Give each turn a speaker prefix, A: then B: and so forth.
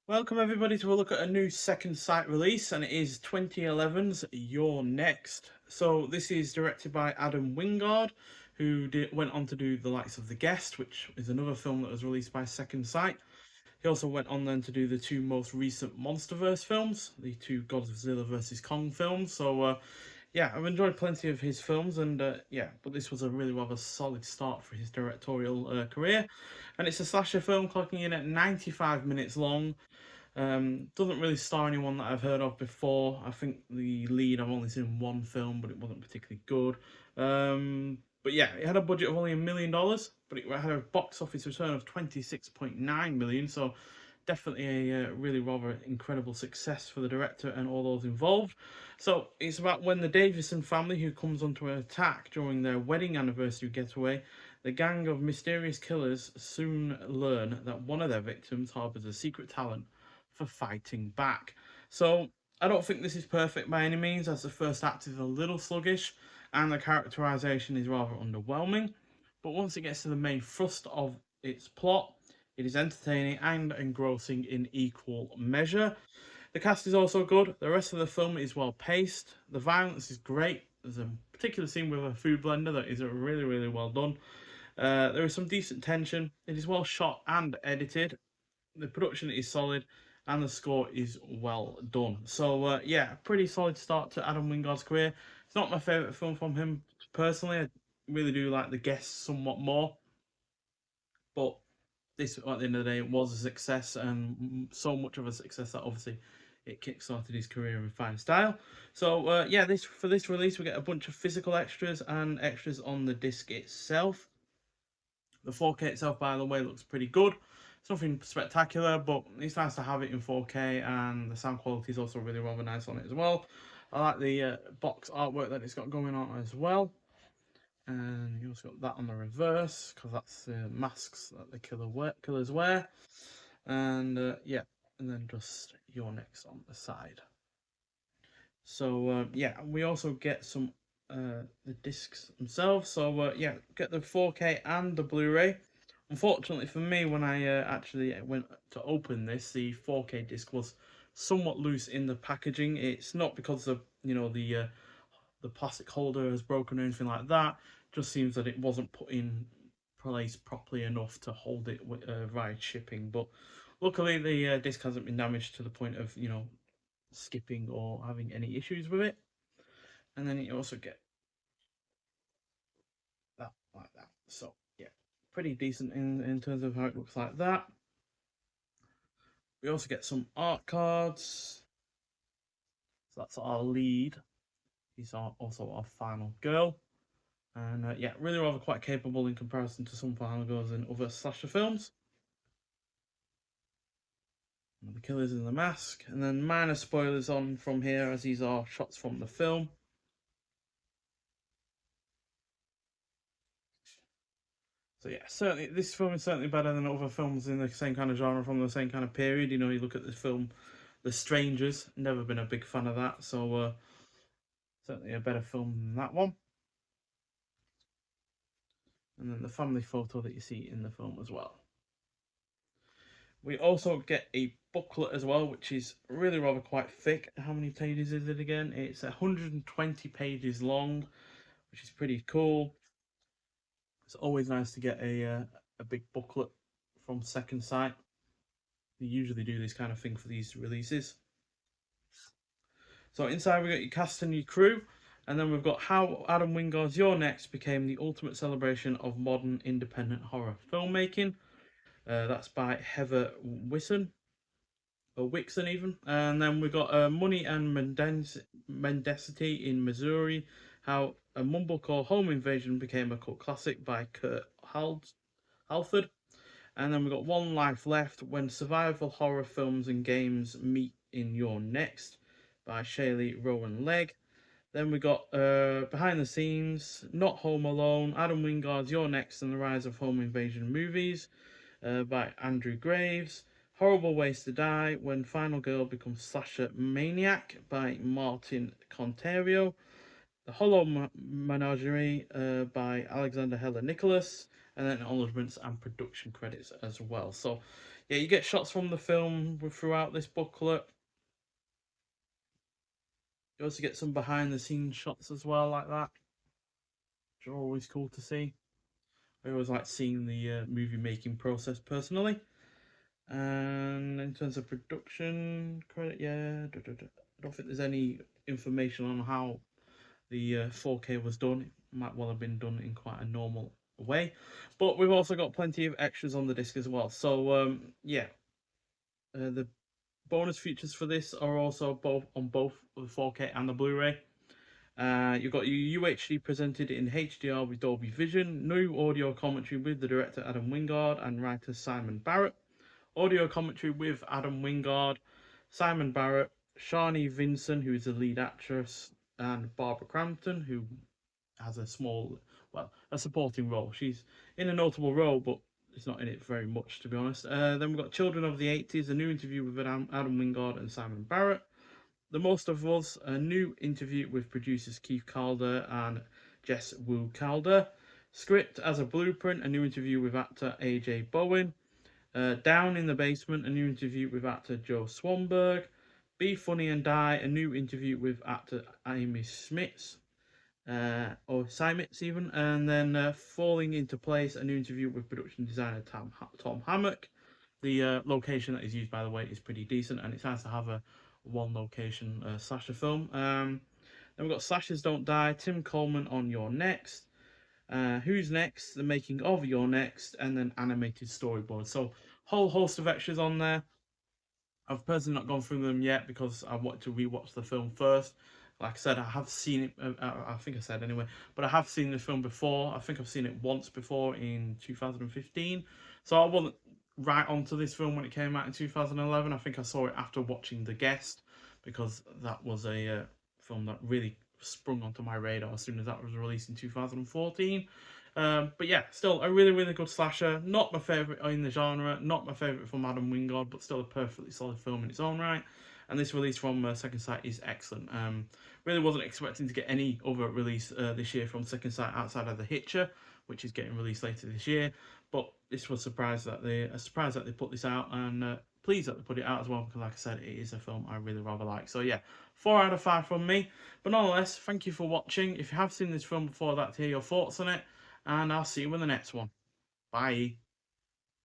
A: Welcome everybody to a look at a new Second Sight release, and it is 2011's You're Next. So this is directed by Adam Wingard, who went on to do the likes of The Guest, which is another film that was released by Second Sight. He also went on then to do the two most recent MonsterVerse films, the two Godzilla vs Kong films. Yeah, I've enjoyed plenty of his films, and yeah, but this was a really rather solid start for his directorial career. And it's a slasher film clocking in at 95 minutes long. Doesn't really star anyone that I've heard of before. I think the lead I've only seen one film, but it wasn't particularly good. But yeah, it had a budget of only $1 million, but it had a box office return of 26.9 million. So definitely a really rather incredible success for the director and all those involved. So it's about when the Davison family, who comes onto an attack during their wedding anniversary getaway, the gang of mysterious killers soon learn that one of their victims harbors a secret talent for fighting back. So I don't think this is perfect by any means, as the first act is a little sluggish and the characterization is rather underwhelming. But once it gets to the main thrust of its plot, it is entertaining and engrossing in equal measure. The cast is also good. The rest of the film is well paced. The violence is great. There's a particular scene with a food blender that is really well done. There is some decent tension. It is well shot and edited. The production is solid, and the score is well done. Yeah, pretty solid start to Adam Wingard's career. It's not my favourite film from him personally. I really do like The Guest somewhat more, but this, at the end of the day, was a success, and so much of a success that obviously it kickstarted his career in fine style. Yeah, this for this release we get a bunch of physical extras and extras on the disc itself. The 4K itself, by the way, looks pretty good. It's nothing spectacular, but it's nice to have it in 4K, and the sound quality is also really rather nice on it as well. I like the box artwork that it's got going on as well. And you also got that on the reverse, because that's the masks that the killers wear. And yeah, and then just Your Next on the side. Yeah, we also get some the discs themselves. Yeah, get the 4K and the Blu-ray. Unfortunately for me, when I actually went to open this, the 4K disc was somewhat loose in the packaging. It's not because of the plastic holder has broken or anything like that. Just seems that it wasn't put in place properly enough to hold it via shipping. But luckily, the disc hasn't been damaged to the point of skipping or having any issues with it. And then you also get that like that. So yeah, pretty decent in terms of how it looks like that. We also get some art cards. So that's our lead. These are also our final girl. And yeah, really rather quite capable in comparison to some final girls in other slasher films. And the killer's in the mask. And then minor spoilers on from here, as these are shots from the film. So yeah, certainly this film is certainly better than other films in the same kind of genre from the same kind of period. You know, you look at the film The Strangers, never been a big fan of that, certainly a better film than that one. And then the family photo that you see in the film as well. We also get a booklet as well, which is really rather quite thick. How many pages is it again? It's 120 pages long, which is pretty cool. It's always nice to get a big booklet from Second Sight. They usually do this kind of thing for these releases. So inside we got your cast and your crew, and then we've got how Adam Wingard's Your Next became the ultimate celebration of modern independent horror filmmaking. That's by Heather Whiston, or Wixon even. And then we've got Money and Mendacity in Missouri, how a mumblecore home invasion became a cult classic by Kurt Halford. And then we've got One Life Left, when survival horror films and games meet in Your Next by Shaylee Rowan Legg. Then we got Behind the Scenes, Not Home Alone, Adam Wingard's Your Next and the Rise of Home Invasion Movies by Andrew Graves. Horrible Ways to Die, When Final Girl Becomes Slasher Maniac by Martin Conterio. The Hollow Menagerie by Alexander Heller Nicholas, and then acknowledgements and production credits as well. So, Yeah, you get shots from the film throughout this booklet. You also get some behind the scenes shots as well, like that, which are always cool to see. I always like seeing the movie making process personally. And in terms of production credit, yeah, I don't think there's any information on how the 4K was done. It might well have been done in quite a normal way, but we've also got plenty of extras on the disc as well. So yeah, the bonus features for this are also both on both the 4K and the Blu-ray. You've got your UHD presented in HDR with Dolby Vision, new audio commentary with the director Adam Wingard and writer Simon Barrett. Audio commentary with Adam Wingard, Simon Barrett, Shani Vinson, who is the lead actress, and Barbara Crampton, who has a small, well, a supporting role. She's in a notable role, but it's not in it very much, to be honest. Then we've got Children of the 80s, a new interview with Adam Wingard and Simon Barrett. The Most of Us, a new interview with producers Keith Calder and Jess Wu Calder. Script as a Blueprint, a new interview with actor AJ Bowen. Down in the Basement, a new interview with actor Joe Swanberg. Be Funny and Die, a new interview with actor Amy Smits, or Simits even. And then Falling into Place, a new interview with production designer Tom Hammock. The location that is used, by the way, is pretty decent, and it's nice to have a one location slasher film. Then we've got Slashers Don't Die, Tim Coleman on Your Next. Who's Next, the making of Your Next, and then animated storyboard. So whole host of extras on there. I've personally not gone through them yet because I want to rewatch the film first. Like I said, I have seen it. I think I said anyway, but I have seen the film before. I think I've seen it once before in 2015. So I wasn't right onto this film when it came out in 2011. I think I saw it after watching The Guest because that was a film that really sprung onto my radar as soon as that was released in 2014. But yeah, still a really, really good slasher. Not my favourite in the genre, not my favourite from Adam Wingard, but still a perfectly solid film in its own right. And this release from Second Sight is excellent. Really wasn't expecting to get any other release this year from Second Sight outside of The Hitcher, which is getting released later this year. But this was surprised that they put this out, and pleased that they put it out as well, because like I said, it is a film I really rather like. So yeah, 4 out of 5 from me. But nonetheless, thank you for watching. If you have seen this film before, I'd like to hear your thoughts on it, and I'll see you in the next one. Bye.